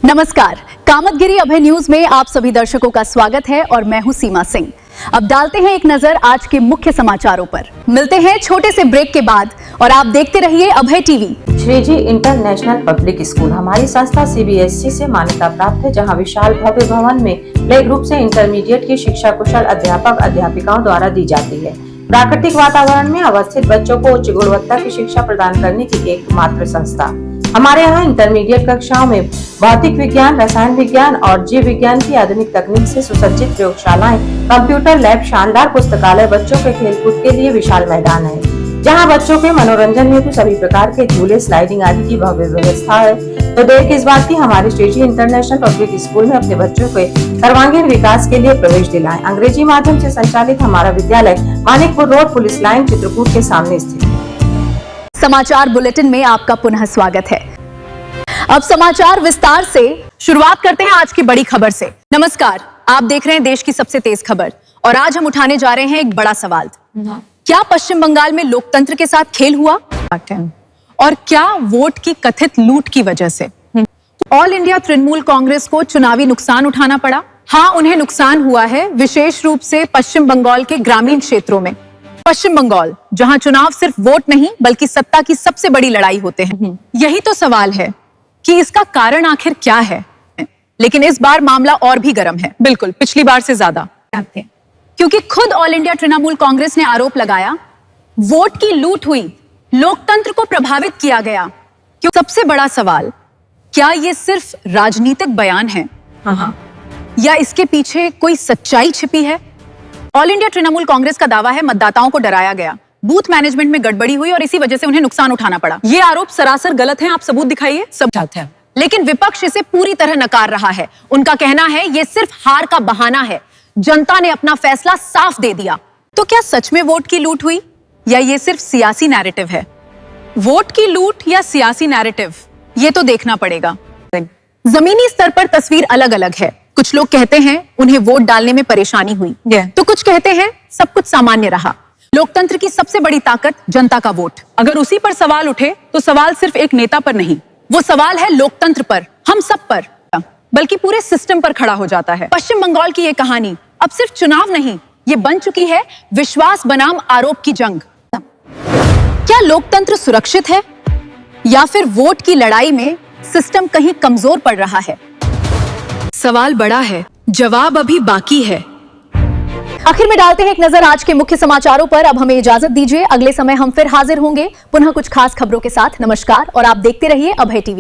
नमस्कार, कामतगिरी अभय न्यूज में आप सभी दर्शकों का स्वागत है और मैं हूं सीमा सिंह। अब डालते हैं एक नजर आज के मुख्य समाचारों पर। मिलते हैं छोटे से ब्रेक के बाद और आप देखते रहिए Abhay TV. Shreeji international public school हमारी संस्था सीबीएसई से मान्यता प्राप्त है, जहां विशाल भव्य भवन में प्ले ग्रुप से इंटरमीडिएट की शिक्षा कुशल अध्यापक अध्यापिकाओं द्वारा दी जाती है। प्राकृतिक वातावरण में अवस्थित बच्चों को उच्च गुणवत्ता की शिक्षा प्रदान करने की एकमात्र संस्था। हमारे यहाँ इंटरमीडिएट कक्षाओं में भौतिक विज्ञान, रसायन विज्ञान और जीव विज्ञान की आधुनिक तकनीक से सुसज्जित प्रयोगशालाएं, कंप्यूटर लैब, शानदार पुस्तकालय, बच्चों के खेलकूद के लिए विशाल मैदान है, जहां बच्चों के मनोरंजन हेतु सभी प्रकार के झूले, स्लाइडिंग आदि की भव्य व्यवस्था है। तो देर किस बात की, हमारे श्रीजी इंटरनेशनल पब्लिक स्कूल में अपने बच्चों के सर्वांगीण विकास के लिए प्रवेश दिलाएं। अंग्रेजी माध्यम से संचालित हमारा विद्यालय Manikpur road, police line, Chitrakoot के सामने स्थित है। समाचार बुलेटिन में आपका पुनः स्वागत है। अब समाचार विस्तार से शुरुआत करते हैं आज की बड़ी खबर से। नमस्कार, आप देख रहे हैं देश की सबसे तेज खबर और आज हम उठाने जा रहे हैं एक बड़ा सवाल। क्या पश्चिम बंगाल में लोकतंत्र के साथ खेल हुआ और क्या वोट की कथित लूट की वजह से ऑल इंडिया तृणमूल कांग्रेस को चुनावी नुकसान उठाना पड़ा? हाँ, उन्हें नुकसान हुआ है, विशेष रूप से पश्चिम बंगाल के ग्रामीण क्षेत्रों में। पश्चिम बंगाल, जहां चुनाव सिर्फ वोट नहीं बल्कि सत्ता की सबसे बड़ी लड़ाई होते हैं। यही तो सवाल है कि इसका कारण आखिर क्या है। लेकिन इस बार मामला और भी गर्म है, बिल्कुल पिछली बार से ज्यादा, क्योंकि खुद ऑल इंडिया तृणमूल कांग्रेस ने आरोप लगाया वोट की लूट हुई, लोकतंत्र को प्रभावित किया गया। क्यों? सबसे बड़ा सवाल, क्या ये सिर्फ राजनीतिक बयान है या इसके पीछे कोई सच्चाई छिपी है? ऑल इंडिया तृणमूल कांग्रेस का दावा है मतदाताओं को डराया गया, बूथ मैनेजमेंट में गड़बड़ी हुई और इसी वजह से उन्हें नुकसान उठाना पड़ा। ये आरोप सरासर गलत हैं, आप सबूत दिखाइए। सब चाहते हैं, लेकिन विपक्ष इसे पूरी तरह नकार रहा है। उनका कहना है ये सिर्फ हार का बहाना है, जनता ने अपना फैसला साफ दे दिया। तो क्या सच में वोट की लूट हुई या ये सिर्फ सियासी नैरेटिव है? वोट की लूट या सियासी नैरेटिव, ये तो देखना पड़ेगा। जमीनी स्तर पर तस्वीर अलग अलग है। कुछ लोग कहते हैं उन्हें वोट डालने में परेशानी हुई, तो कुछ कहते हैं सब कुछ सामान्य रहा। लोकतंत्र की सबसे बड़ी ताकत जनता का वोट। अगर उसी पर सवाल उठे तो सवाल सिर्फ एक नेता पर नहीं, वो सवाल है लोकतंत्र पर, हम सब पर, बल्कि पूरे सिस्टम पर खड़ा हो जाता है। पश्चिम बंगाल की ये कहानी अब सिर्फ चुनाव नहीं, ये बन चुकी है विश्वास बनाम आरोप की जंग। क्या लोकतंत्र सुरक्षित है या फिर वोट की लड़ाई में सिस्टम कहीं कमजोर पड़ रहा है? सवाल बड़ा है, जवाब अभी बाकी है। आखिर में डालते हैं एक नजर आज के मुख्य समाचारों पर। अब हमें इजाजत दीजिए, अगले समय हम फिर हाजिर होंगे पुनः कुछ खास खबरों के साथ। नमस्कार और आप देखते रहिए अभय टीवी।